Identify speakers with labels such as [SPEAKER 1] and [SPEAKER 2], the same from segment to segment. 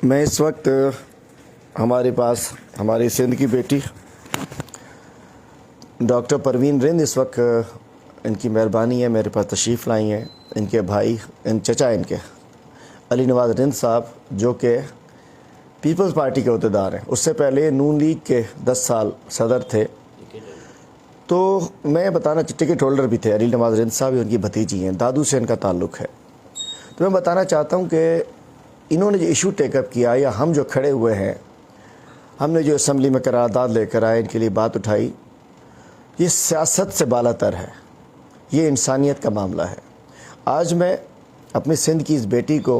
[SPEAKER 1] मैं इस वक्त हमारे पास हमारी सिंध की बेटी डॉक्टर परवीन रिंद इस वक्त इनकी मेहरबानी है मेरे पास तशरीफ़ लाई हैं। इनके भाई चचा इनके अली नवाज़ रिंद साहब जो कि पीपल्स पार्टी के अहदेदार हैं, उससे पहले नून लीग के 10 साल सदर थे। तो मैं बताना टिकट होल्डर भी थे। अली नवाज़ रिंद साहब उनकी भतीजी हैं, दादू से इनका ताल्लुक़ है। तो मैं बताना चाहता हूँ कि इन्होंने जो इशू टेकअप किया या हम जो खड़े हुए हैं, हमने जो असम्बली में करारदाद लेकर आए, इनके लिए बात उठाई, ये सियासत से बालातर है, ये इंसानियत का मामला है। आज मैं अपनी सिंध की इस बेटी को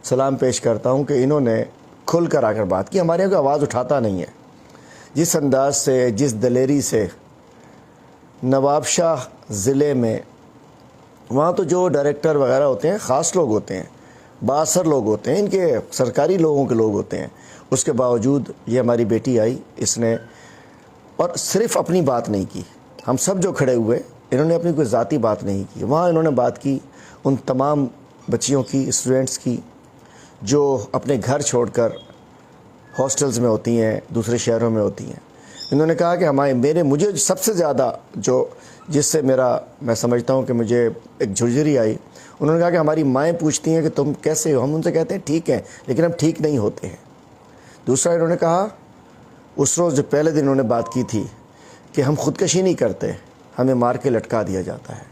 [SPEAKER 1] सलाम पेश करता हूँ कि इन्होंने खुल कर आकर बात की। हमारे यहाँ कोई आवाज़ उठाता नहीं है। जिस अंदाज से, जिस दलेरी से नवाबशाह ज़िले में, वहाँ तो जो डायरेक्टर वगैरह होते हैं ख़ास लोग होते हैं, बासर लोग होते हैं, इनके सरकारी लोगों के लोग होते हैं, उसके बावजूद ये हमारी बेटी आई, इसने और सिर्फ़ अपनी बात नहीं की। हम सब जो खड़े हुए, इन्होंने अपनी कोई ज़ाती बात नहीं की। वहाँ इन्होंने बात की उन तमाम बच्चियों की, स्टूडेंट्स की जो अपने घर छोड़कर हॉस्टल्स में होती हैं, दूसरे शहरों में होती हैं। इन्होंने कहा कि मुझे सबसे ज़्यादा जिससे मैं समझता हूँ कि मुझे एक झुरझुरी आई, उन्होंने कहा कि हमारी माएँ पूछती हैं कि तुम कैसे हो। हम उनसे कहते हैं ठीक है, लेकिन हम ठीक नहीं होते हैं। दूसरा इन्होंने कहा, उस रोज़ जो पहले दिन उन्होंने बात की थी कि हम ख़ुदकशी नहीं करते, हमें मार के लटका दिया जाता है।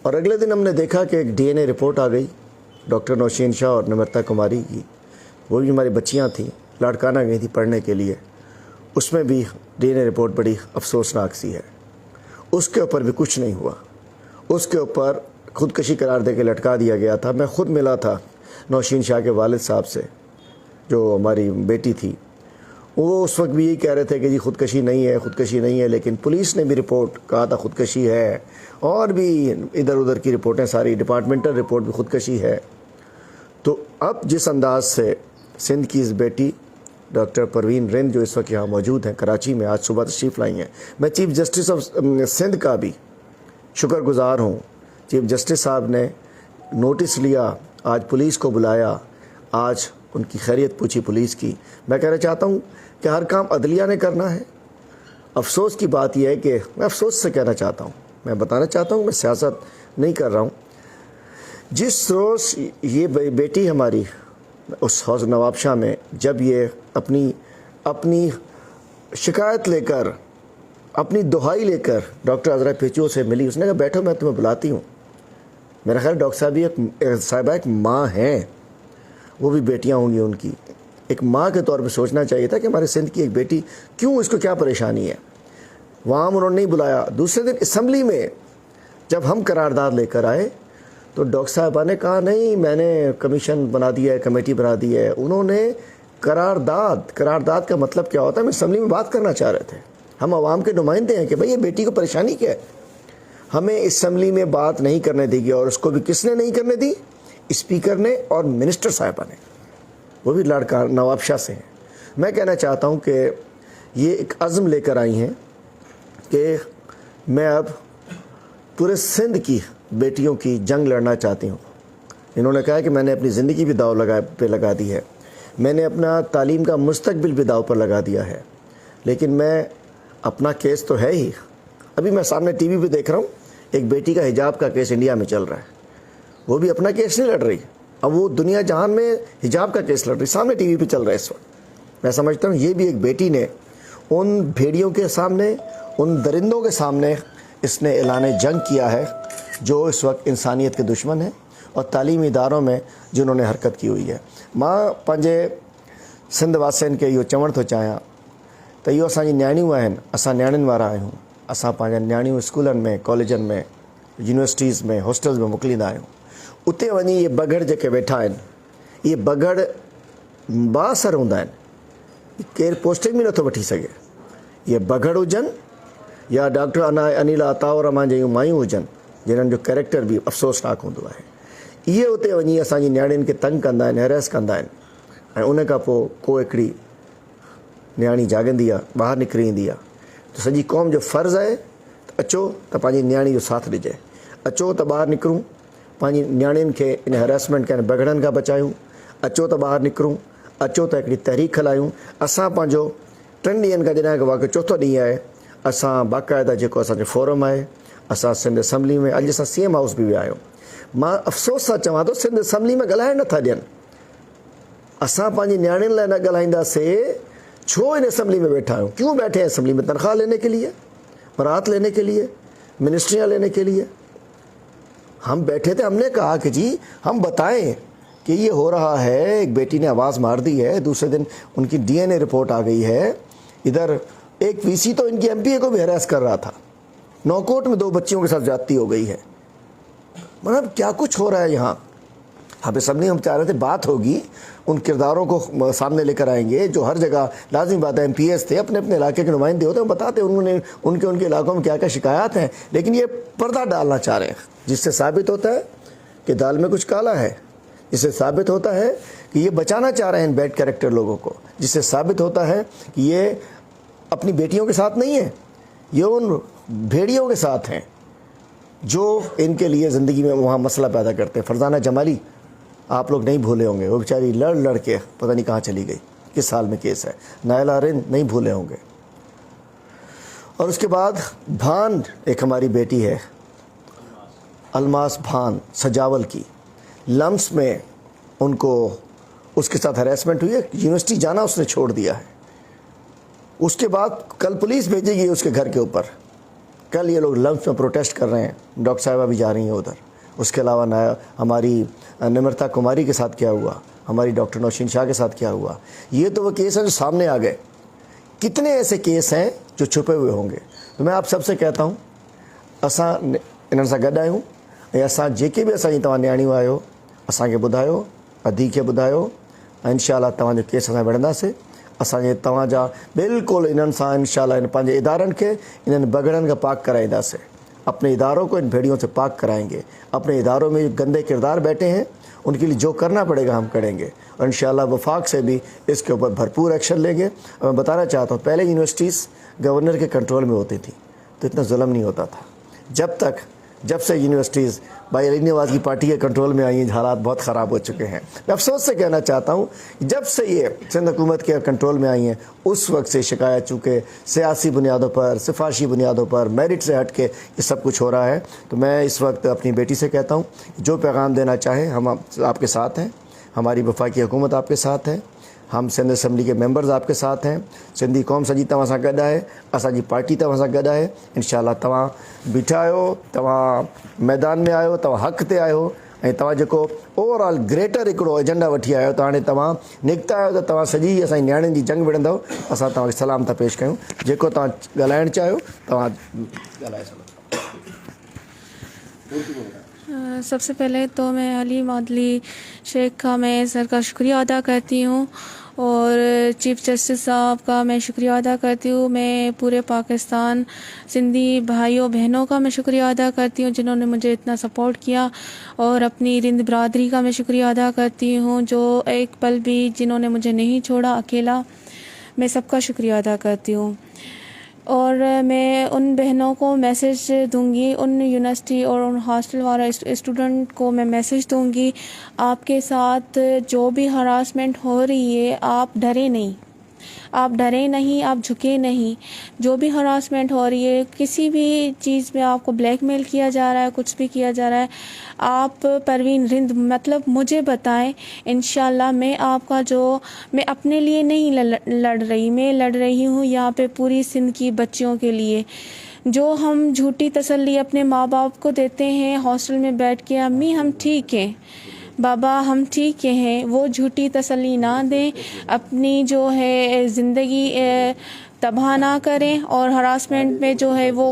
[SPEAKER 1] और अगले दिन हमने देखा कि एक DNA रिपोर्ट आ गई डॉक्टर नौशीन शाह और नम्रता कुमारी की। वो भी हमारी बच्चियाँ थीं, लाड़काना गई थी पढ़ने के लिए। उसमें भी DNA रिपोर्ट बड़ी अफसोसनाक सी है। उसके ऊपर भी कुछ नहीं हुआ। उसके ऊपर ख़ुदकशी करार दे के लटका दिया गया था। मैं ख़ुद मिला था नौशीन शाह के वालिद साहब से, जो हमारी बेटी थी। वो उस वक्त भी यही कह रहे थे कि जी ख़ुदकशी नहीं है, ख़ुदकशी नहीं है, लेकिन पुलिस ने भी रिपोर्ट कहा था ख़ुदकशी है, और भी इधर उधर की रिपोर्टें सारी, डिपार्टमेंटल रिपोर्ट भी ख़ुदकशी है। तो अब जिस अंदाज से सिंध की इस बेटी डॉक्टर परवीन रिंद जो इस वक्त यहाँ मौजूद हैं कराची में, आज सुबह तशरीफ़ लाई हैं, मैं चीफ़ जस्टिस ऑफ सिंध का भी शुक्रगुज़ार हूँ। चीफ़ जस्टिस साहब ने नोटिस लिया, आज पुलिस को बुलाया, आज उनकी खैरियत पूछी पुलिस की। मैं कहना चाहता हूँ कि हर काम अदलिया ने करना है। अफसोस की बात यह है कि मैं अफसोस से कहना चाहता हूँ, मैं बताना चाहता हूँ, मैं सियासत नहीं कर रहा हूँ। जिस रोज़ ये बेटी हमारी उस नवाबशाह में, जब ये अपनी शिकायत लेकर, अपनी दुहाई लेकर डॉक्टर अज़रा पेचो से मिली, उसने कहा बैठो मैं तुम्हें बुलाती हूँ। मेरा ख्याल डॉक्टर साहब एक माँ हैं, वो भी बेटियाँ होंगी उनकी। एक माँ के तौर पे सोचना चाहिए था कि हमारे सिंध की एक बेटी क्यों, इसको क्या परेशानी है। वहाँ उन्होंने नहीं बुलाया। दूसरे दिन असम्बली में जब हम करारदाद लेकर आए तो डॉक्टर साहबा ने कहा नहीं, मैंने कमीशन बना दिया है, कमेटी बना दी है। उन्होंने करारदाद का मतलब क्या होता है, हम असम्बली में बात करना चाह रहे थे। हम आवाम के नुमाइंदे हैं कि भाई ये बेटी को परेशानी क्या है। हमें असम्बली में बात नहीं करने दी गई, और उसको भी किसने नहीं करने दी, स्पीकर ने और मिनिस्टर साहिबा ने, वो भी लड़का नवाबशाह से हैं। मैं कहना चाहता हूँ कि ये एक अज़्म लेकर आई हैं कि मैं अब पूरे सिंध की बेटियों की जंग लड़ना चाहती हूँ। इन्होंने कहा कि मैंने अपनी ज़िंदगी भी दाव पे लगा दी है, मैंने अपना तालीम का मुस्तकबिल भी दाव पर लगा दिया है, लेकिन मैं अपना केस तो है ही। अभी मैं सामने TV पे देख रहा हूँ, एक बेटी का हिजाब का केस इंडिया में चल रहा है। वो भी अपना केस नहीं लड़ रही, अब वो दुनिया जहान में हिजाब का केस लड़ रही, सामने TV पे चल रहा है इस वक्त। मैं समझता हूँ ये भी एक बेटी ने उन भेड़ियों के सामने, उन दरिंदों के सामने इसने ऐलान जंग किया है जो इस वक्त इंसानियत के दुश्मन हैं और तालीमी इदारों में जिन्होंने हरकत की हुई है। मां पंहिंजे सिंध वासियुनि खे इहो चवणु थो चाहियां त इहो असांजी न्याणियूं आहिनि, असां न्याणियुनि वारा आहियूं। असां पंहिंजा न्याणियूं स्कूलनि में, कॉलेजनि में, यूनिवर्सिटीज़ में, हॉस्टल्स में मोकिलींदा आहियूं। उते वञी ये बगड़ जेके वेठा आहिनि, ये बगड़ बाअसर हूंदा आहिनि, केरु पोस्टिंग बि नथो वठी सघे। ये बगड़ हुजनि या डॉक्टर अनिल अताउर रहमान जूं मायूं हुजनि, जिन्हनि जो कैरेक्टर बि अफ़सोसनाक हूंदो आहे, इहे उते वञी असांजी न्याणियुनि खे तंग कंदा आहिनि, हैरेस कंदा आहिनि। ऐं उन खां पोइ को हिकिड़ी न्याणी जाॻंदी आहे, ॿाहिरि निकिरी ईंदी आहे। त सॼी क़ौम जो फ़र्ज़ु आहे त अचो त पंहिंजी न्याणी जो साथ ॾिजे, अचो त ॿाहिरि निकिरूं, पंहिंजी न्याणियुनि खे इन हैरेसमेंट के बगड़नि खां बचायूं। अचो त ॿाहिरि निकिरूं, अचो त हिकिड़ी तहरीक हलायूं। असां पंहिंजो 3 ॾींहंनि खां जॾहिं वाक़ई चोथों ॾींहुं आहे, असां बाक़ाइदा जेको असांजो फोरम आहे, असां सिंध असम्बली में, अॼु असां CM हाउस बि विया आहियूं। मां अफ़सोस सां चवां थो सिंध असम्बली में ॻाल्हाइण नथा ॾियनि। असां पंहिंजी नियाणियुनि लाइ न ॻाल्हाईंदासीं, छो इन असम्बली में बैठा आहियूं? क्यों बैठे हैं असम्बली में? तनख्वाह लेने के लिए, बरात लेने के लिए, मिनिस्ट्रियाँ लेने के लिए? हम बैठे थे, हमने कहा कि जी हम बताएं कि ये हो रहा है। एक बेटी ने आवाज़ मार दी है, दूसरे दिन उनकी DNA रिपोर्ट आ गई है। इधर एक VC तो इनकी MPA को भी हरास कर रहा था। नौकोट में 2 बच्चियों के साथ ज्यादती हो गई है। मतलब क्या कुछ हो रहा है यहाँ। हम असम्बली हम चाह रहे थे बात होगी, उन किरदारों को सामने लेकर आएंगे जो हर जगह, लाजिमी बात है MPs थे, अपने अपने इलाके के नुमाइंदे होते हैं, बताते उन्होंने उनके इलाकों में क्या क्या शिकायत हैं। लेकिन ये पर्दा डालना चाह रहे हैं, जिससे साबित होता है कि दाल में कुछ काला है, जिससे साबित होता है कि ये बचाना चाह रहे हैं इन बैड कैरेक्टर लोगों को, जिससे साबित होता है कि ये अपनी बेटियों के साथ नहीं है, ये उन भेड़ियों के साथ हैं जो इनके लिए ज़िंदगी में वहाँ मसला पैदा करते हैं। फरजाना जमाली आप लोग नहीं भूले होंगे, वो बेचारी लड़ के पता नहीं कहाँ चली गई, किस साल में केस है। नायला रिंद नहीं भूले होंगे। और उसके बाद भान, एक हमारी बेटी है अलमास भान सजावल की, लम्स में उनको उसके साथ हरेसमेंट हुई है, यूनिवर्सिटी जाना उसने छोड़ दिया है। उसके बाद कल पुलिस भेजेगी उसके घर के ऊपर। कल ये लोग लम्स में प्रोटेस्ट कर रहे हैं, डॉक्टर साहिबा भी जा रही हैं उधर। उसके अलावा हमारी निमृता कुमारी के साथ क्या हुआ, हमारी डॉक्टर नौशीन शाह के साथ क्या हुआ। ये तो वो केस हैं जो सामने आ गए। कितने ऐसे केस हैं जो छुपे हुए होंगे। तो मैं आप सबसे कहता हूँ, असां इन्हनि सां गॾु आहियूं ऐं असां जेके बि असांजी तव्हां नियाणियूं आहियो, असांखे ॿुधायो, अधी खे ॿुधायो, इंशाअल्लाह तव्हांजो केस असां विढ़ंदासीं। असांजे तव्हांजा बिल्कुलु इन्हनि सां इंशाअल्लाह इन पंहिंजे इदारनि खे इन्हनि बगड़नि खां पाक कराईंदासीं। अपने इदारों को इन भेड़ियों से पाक कराएंगे। अपने इदारों में गंदे किरदार बैठे हैं, उनके लिए जो करना पड़ेगा हम करेंगे और इंशाअल्लाह वफाक से भी इसके ऊपर भरपूर एक्शन लेंगे। और मैं बताना चाहता हूँ, पहले यूनिवर्सिटीज़ गवर्नर के कंट्रोल में होती थी तो इतना जुल्म नहीं होता था। जब से यूनिवर्सिटीज़ भाई अली नवाज़ की पार्टी के कंट्रोल में आई हैं, हालात बहुत ख़राब हो चुके हैं। मैं अफसोस से कहना चाहता हूँ, जब से ये सिंध हुकूमत के कंट्रोल में आई हैं, उस वक्त से शिकायत चूँकि सियासी बुनियादों पर, सिफारशी बुनियादों पर, मेरिट से हट के ये सब कुछ हो रहा है। तो मैं इस वक्त अपनी बेटी से कहता हूँ, जो पैगाम देना चाहे हम आपके साथ हैं। हमारी वफाकी हुकूमत आपके साथ है, हम सिंध असम्बली के मेंबर्स आपके साथ हैं। सिंधी कौम सॼी तव्हां सां गॾु आहे, असांजी पार्टी तव्हां सां गॾु आहे। इंशाअल्लाह तव्हां बीठा आहियो, तव्हां मैदान में आहियो, तव्हां हक़ ते आहियो ऐं तव्हां जेको ओवरऑल ग्रेटर हिकिड़ो एजेंडा वठी आहियो, त हाणे तव्हां निकिता आहियो त तव्हां सॼी असांजी नियाणियुनि जी जंग विढ़ंदव। असां तव्हांखे सलाम था पेश कयूं। जेको तव्हां ॻाल्हाइणु चाहियो तव्हां ॻाल्हाए सघो।
[SPEAKER 2] सबसे पहले तो मैं अली मादली शेख का मैं सर का शुक्रिया अदा करती हूँ और चीफ़ जस्टिस साहब का मैं शुक्रिया अदा करती हूँ। मैं पूरे पाकिस्तान सिंधी भाइयों बहनों का मैं शुक्रिया अदा करती हूँ जिन्होंने मुझे इतना सपोर्ट किया और अपनी रिंद बरादरी का मैं शुक्रिया अदा करती हूँ जो एक पल भी जिन्होंने मुझे नहीं छोड़ा अकेला। मैं सबका शुक्रिया अदा करती हूँ और मैं उन बहनों को मैसेज दूंगी, उन यूनिवर्सिटी और उन हॉस्टल वाला स्टूडेंट को मैं मैसेज दूंगी, आपके साथ जो भी हरासमेंट हो रही है आप डरे नहीं, आप डरे नहीं, आप झुके नहीं। जो भी हरासमेंट हो रही है, किसी भी चीज़ में आपको ब्लैकमेल किया जा रहा है, कुछ भी किया जा रहा है, आप परवीन रिंद मतलब मुझे बताएं। इंशाल्लाह मैं आपका मैं अपने लिए नहीं लड़ रही, मैं लड़ रही हूँ यहाँ पे पूरी सिंध की बच्चियों के लिए। जो हम झूठी तसल्ली अपने माँ बाप को देते हैं हॉस्टल में बैठ के, अम्मी हम ठीक हैं, बाबा हम ठीक हैं, वो झूठी तसल्ली ना दें, अपनी जो है ज़िंदगी तबाह ना करें और हरासमेंट में जो है वो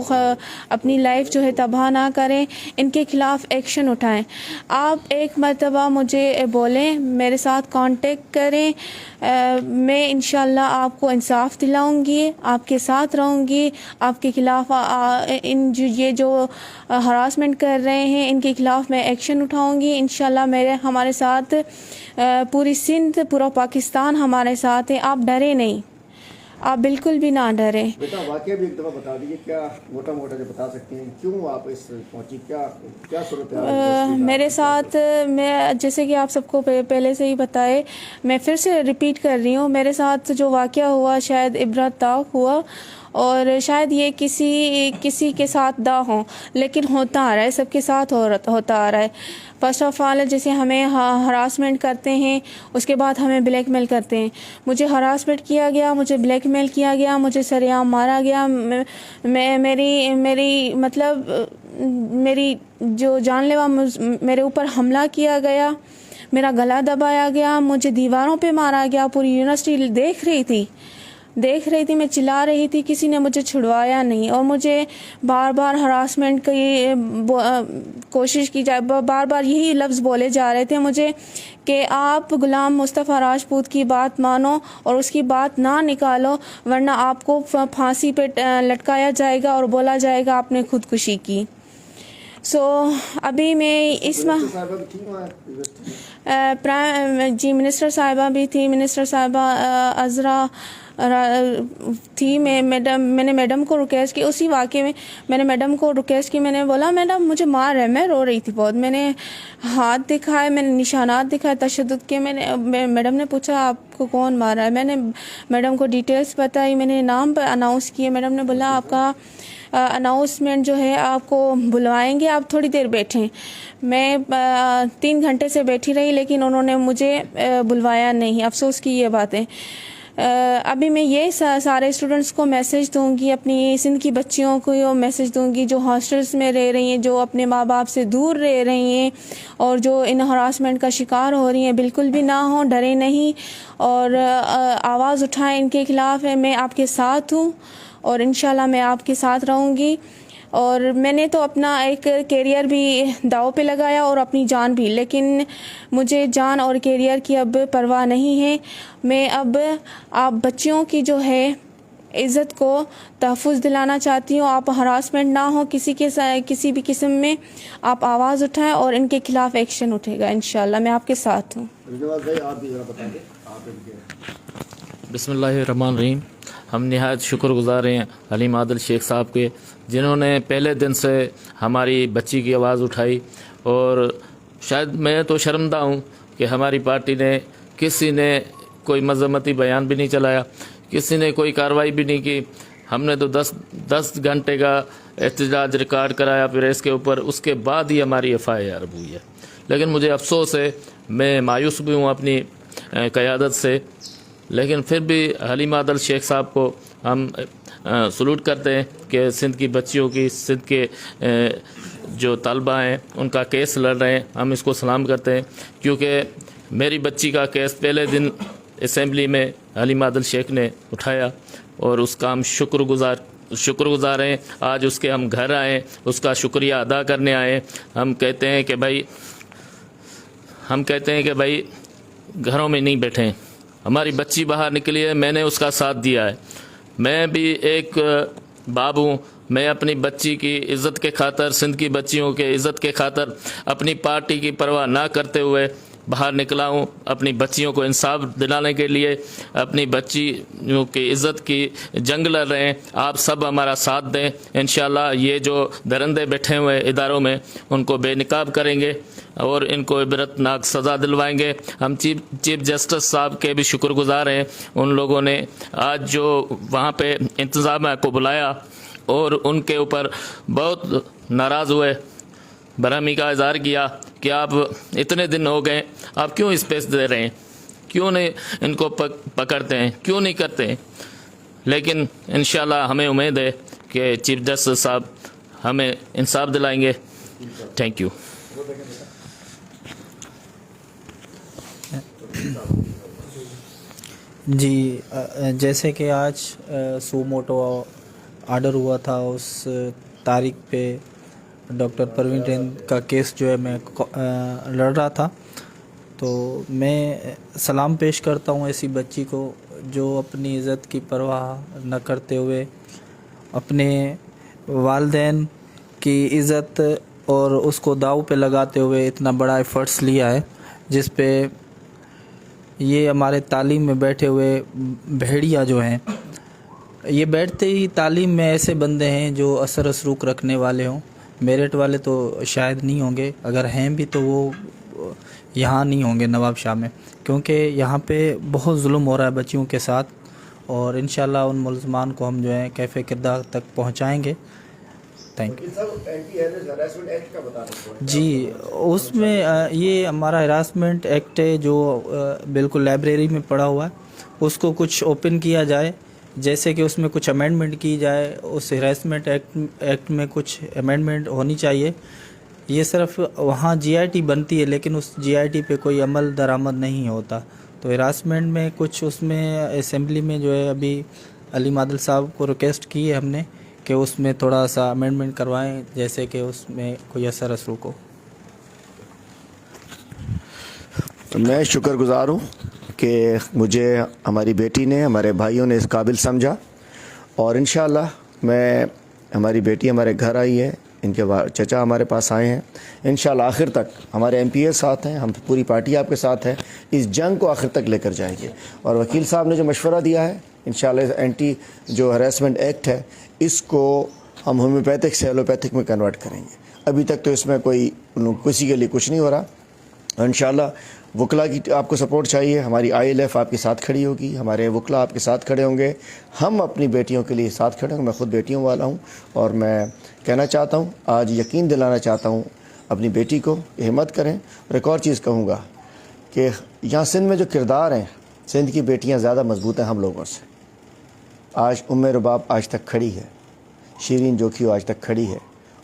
[SPEAKER 2] अपनी लाइफ जो है तबाह ना करें, इनके ख़िलाफ़ एक्शन उठाएं। आप एक मर्तबा मुझे बोलें, मेरे साथ कांटेक्ट करें, मैं इंशाल्लाह आपको इंसाफ दिलाऊंगी, आपके साथ रहूंगी, आपके ख़िलाफ़ ये जो हरासमेंट कर रहे हैं इनके ख़िलाफ़ मैं एक्शन उठाऊंगी इंशाल्लाह। हमारे साथ पूरी सिंध, पूरा पाकिस्तान हमारे साथ है, आप डरे नहीं, आप बिल्कुल भी ना डरें।
[SPEAKER 1] बेटा वाकया भी एक दफ़ा बता दीजिए, क्या मोटा मोटा जो बता सकती हैं, क्यों आप इस पहुंची, क्या क्या सूरत है?
[SPEAKER 2] मेरे साथ, मैं जैसे कि आप सबको पहले से ही बताए, मैं फिर से रिपीट कर रही हूँ, मेरे साथ जो वाक़या हुआ शायद इबरतनाक हुआ, और शायद ये किसी के साथ ना हो, लेकिन होता आ रहा है, सबके साथ होता आ रहा है। फर्स्ट ऑफ ऑल जैसे हमें हरासमेंट करते हैं, उसके बाद हमें ब्लैकमेल करते हैं। मुझे हरासमेंट किया गया, मुझे ब्लैकमेल किया गया, मुझे सरेआम मारा गया। मेरी मतलब मेरी जो जानलेवा मेरे ऊपर हमला किया गया, मेरा गला दबाया गया, मुझे दीवारों पे मारा गया। पूरी यूनिवर्सिटी देख रही थी, मैं चिल्ला रही थी, किसी ने मुझे छुड़वाया नहीं, और मुझे बार बार हरासमेंट की कोशिश की जाए, बार बार यही लफ्ज़ बोले जा रहे थे मुझे कि आप गुलाम मुस्तफ़ा राजपूत की बात मानो और उसकी बात ना निकालो, वरना आपको फांसी पे लटकाया जाएगा और बोला जाएगा आपने खुदकुशी की। अभी मैं इस जी मिनिस्टर साहिबा भी थी, मिनिस्टर साहिबा अज़रा थी। मैंने मैडम को रिक्वेस्ट की, उसी वाक़े में मैंने मैडम को रिक्वेस्ट की, मैंने बोला मैडम मुझे मार है, मैं रो रही थी बहुत, मैंने हाथ दिखाए, मैंने निशानात दिखाए तशद्दुद के। मैडम ने पूछा आपको कौन मारा है, मैंने मैडम को डिटेल्स बताई, मैंने नाम पर अनाउंस किए। मैडम ने बोला आपका अनाउंसमेंट जो है आपको बुलवाएंगे, आप थोड़ी देर बैठें। मैं 3 घंटे से बैठी रही, लेकिन उन्होंने मुझे बुलवाया नहीं। अफसोस की ये बातें। अभी मैं ये सारे स्टूडेंट्स को मैसेज दूंगी, अपनी सिंध की बच्चियों को मैसेज दूंगी जो हॉस्टल्स में रह रही हैं, जो अपने माँ बाप से दूर रह रही हैं और जो इन हरासमेंट का शिकार हो रही हैं। बिल्कुल भी ना हो, डरे नहीं और आवाज़ उठाएं इनके ख़िलाफ़ है। मैं आपके साथ हूँ और इंशाल्लाह मैं आपके साथ रहूँगी। और मैंने तो अपना एक कैरियर भी दाव पे लगाया और अपनी जान भी, लेकिन मुझे जान और कैरियर की अब परवाह नहीं है। मैं अब आप बच्चियों की जो है इज़्ज़त को तहफ़्फ़ुज़ दिलाना चाहती हूँ। आप हरासमेंट ना हो किसी भी किस्म में, आप आवाज़ उठाएं और इनके ख़िलाफ़ एक्शन उठेगा इंशाल्लाह। मैं आपके साथ हूँ।
[SPEAKER 3] बिस्मिल्लाहिर्रहमानिर्रहीम। हम निहायत शुक्रगुज़ार हैं हलीम आदिल शेख साहब के, जिन्होंने पहले दिन से हमारी बच्ची की आवाज़ उठाई। और शायद मैं तो शर्मदा हूँ कि हमारी पार्टी ने किसी ने कोई मज़म्मती बयान भी नहीं चलाया, किसी ने कोई कार्रवाई भी नहीं की। हमने तो 10 घंटे का एहतजाज रिकॉर्ड कराया फिर इसके ऊपर, उसके बाद ही हमारी FIR हुई है। लेकिन मुझे अफसोस है, मैं मायूस भी हूँ अपनी क़यादत से, लेकिन फिर भी हलीम आदिल शेख साहब को हम सलूट करते हैं कि सिंध की बच्चियों की, सिंध के जो तलबा हैं उनका केस लड़ रहे हैं। हम इसको सलाम करते हैं, क्योंकि मेरी बच्ची का केस पहले दिन असम्बली में हलीम आदिल शेख ने उठाया और उसका हम शुक्रगुज़ार हैं। आज उसके हम घर आए, उसका शुक्रिया अदा करने आए। हम कहते हैं कि भाई घरों में नहीं बैठें, हमारी बच्ची बाहर निकली है, मैंने उसका साथ दिया है। मैं भी एक बाप हूँ, मैं अपनी बच्ची की इज़्ज़त के खातर, सिंध की बच्चियों के इज़्ज़त के खातर अपनी पार्टी की परवाह ना करते हुए बाहर निकला हूँ, अपनी बच्चियों को इंसाफ दिलाने के लिए, अपनी बच्चियों की इज़्ज़त की जंग लड़ रहे हैं। आप सब हमारा साथ दें। इंशाल्लाह ये जो दरिंदे बैठे हुए इदारों में उनको बेनकाब करेंगे और इनको इबरतनाक सज़ा दिलवाएंगे। हम चीफ जस्टिस साहब के भी शुक्रगुज़ार हैं। उन लोगों ने आज जो वहाँ पे इंतज़ाम को बुलाया और उनके ऊपर बहुत नाराज़ हुए, बरहमी का इज़हार किया कि आप इतने दिन हो गए, आप क्यों स्पेस दे रहे हैं, क्यों नहीं इनको पकड़ते हैं, क्यों नहीं करते हैं। लेकिन इंशाल्लाह हमें उम्मीद है कि चीफ जस्टिस साहब हमें इंसाफ दिलाएंगे। Thank you.
[SPEAKER 4] जी, जैसे कि आज सुमोटो ऑर्डर हुआ था, उस तारीख पे डॉक्टर परवीन रेंद का केस जो है मैं लड़ रहा था, तो मैं सलाम पेश करता हूँ ऐसी बच्ची को जो अपनी इज़्ज़त की परवाह न करते हुए अपने वालिदैन की इज़्ज़त और उसको दाव पे लगाते हुए इतना बड़ा एफ़र्ट्स लिया है, जिस पे ये हमारे तालीम में बैठे हुए भेड़िया जो हैं ये बैठते ही तालीम में ऐसे बंदे हैं जो असर असरूक रखने वाले हों। मेरिट वाले तो शायद नहीं होंगे, अगर हैं भी तो वो यहाँ नहीं होंगे नवाब शाह में, क्योंकि यहाँ पे बहुत जुल्म हो रहा है बच्चियों के साथ। और इंशाल्लाह उन मुलज़मान को हम जो है कैफ़े किरदार तक पहुँचाएँगे। थैंक यू जी। उसमें ये हमारा हरासमेंट एक्ट है जो बिल्कुल लाइब्रेरी में पड़ा हुआ है, उसको कुछ ओपन किया जाए, जैसे कि उसमें कुछ अमेंडमेंट की जाए। उस हरासमेंट एक्ट में कुछ अमेंडमेंट होनी चाहिए। ये सिर्फ वहाँ जीआईटी बनती है लेकिन उस जीआईटी पे कोई अमल दरामद नहीं होता। तो हरासमेंट में कुछ उसमें असेंबली में जो है अभी अली मादल साहब को रिक्वेस्ट की है हमने कि उसमें थोड़ा सा अमेंडमेंट करवाएं, जैसे कि उसमें कोई असर असरूक हो।
[SPEAKER 1] मैं शुक्रगुजार हूँ कि मुझे हमारी बेटी ने, हमारे भाइयों ने इस काबिल समझा, और इंशाअल्लाह मैं हमारी बेटी हमारे घर आई है, इनके चचा हमारे पास आए हैं। इंशाअल्लाह आखिर तक हमारे एमपीए साथ हैं, हम पूरी पार्टी आपके साथ है, इस जंग को आखिर तक लेकर जाएंगे। और वकील साहब ने जो मशवरा दिया है, इंशाअल्लाह एंटी जो हरासमेंट एक्ट है इसको हम होम्योपैथिक से एलोपैथिक में कन्वर्ट करेंगे। अभी तक तो इसमें किसी के लिए कुछ नहीं हो रहा। इंशाअल्लाह वकला की आपको सपोर्ट चाहिए, हमारी ILF आपके साथ खड़ी होगी, हमारे वकला आपके साथ खड़े होंगे, हम अपनी बेटियों के लिए साथ खड़े होंगे। मैं ख़ुद बेटियों वाला हूँ और मैं कहना चाहता हूँ, आज यकीन दिलाना चाहता हूँ अपनी बेटी को, हिम्मत करें। और एक और चीज़ कहूँगा कि यहाँ सिंध में जो किरदार हैं, सिंध की बेटियाँ ज़्यादा मजबूत हैं हम लोगों से। आज उम्मे रुबाब आज तक खड़ी है, शीरीन जोखियो आज तक खड़ी है,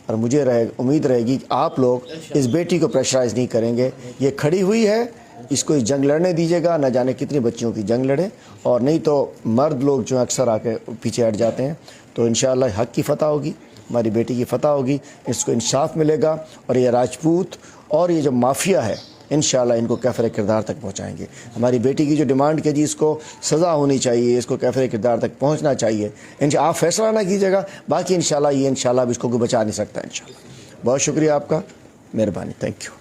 [SPEAKER 1] और मुझे उम्मीद रहेगी कि आप लोग इस बेटी को प्रेशराइज़ नहीं करेंगे। ये खड़ी हुई है, इसको इस जंग लड़ने दीजिएगा, न जाने कितनी बच्चियों की जंग लड़े, और नहीं तो मर्द लोग जो अक्सर आके पीछे हट जाते हैं। तो इंशाअल्लाह हक़ की फ़तह होगी, हमारी बेटी की फ़तह होगी, इसको इंसाफ मिलेगा, और ये राजपूत और ये जो माफिया है इंशाअल्लाह इनको कैफ़रे किरदार तक पहुँचाएँगे। हमारी बेटी की जो डिमांड के जी इसको सज़ा होनी चाहिए, इसको कैफ़रे किरदार तक पहुँचना चाहिए। आप फैसला ना कीजिएगा, बाकी इंशाअल्लाह अब इसको कोई बचा नहीं सकता इंशाअल्लाह। बहुत शुक्रिया आपका, मेहरबानी, थैंक यू।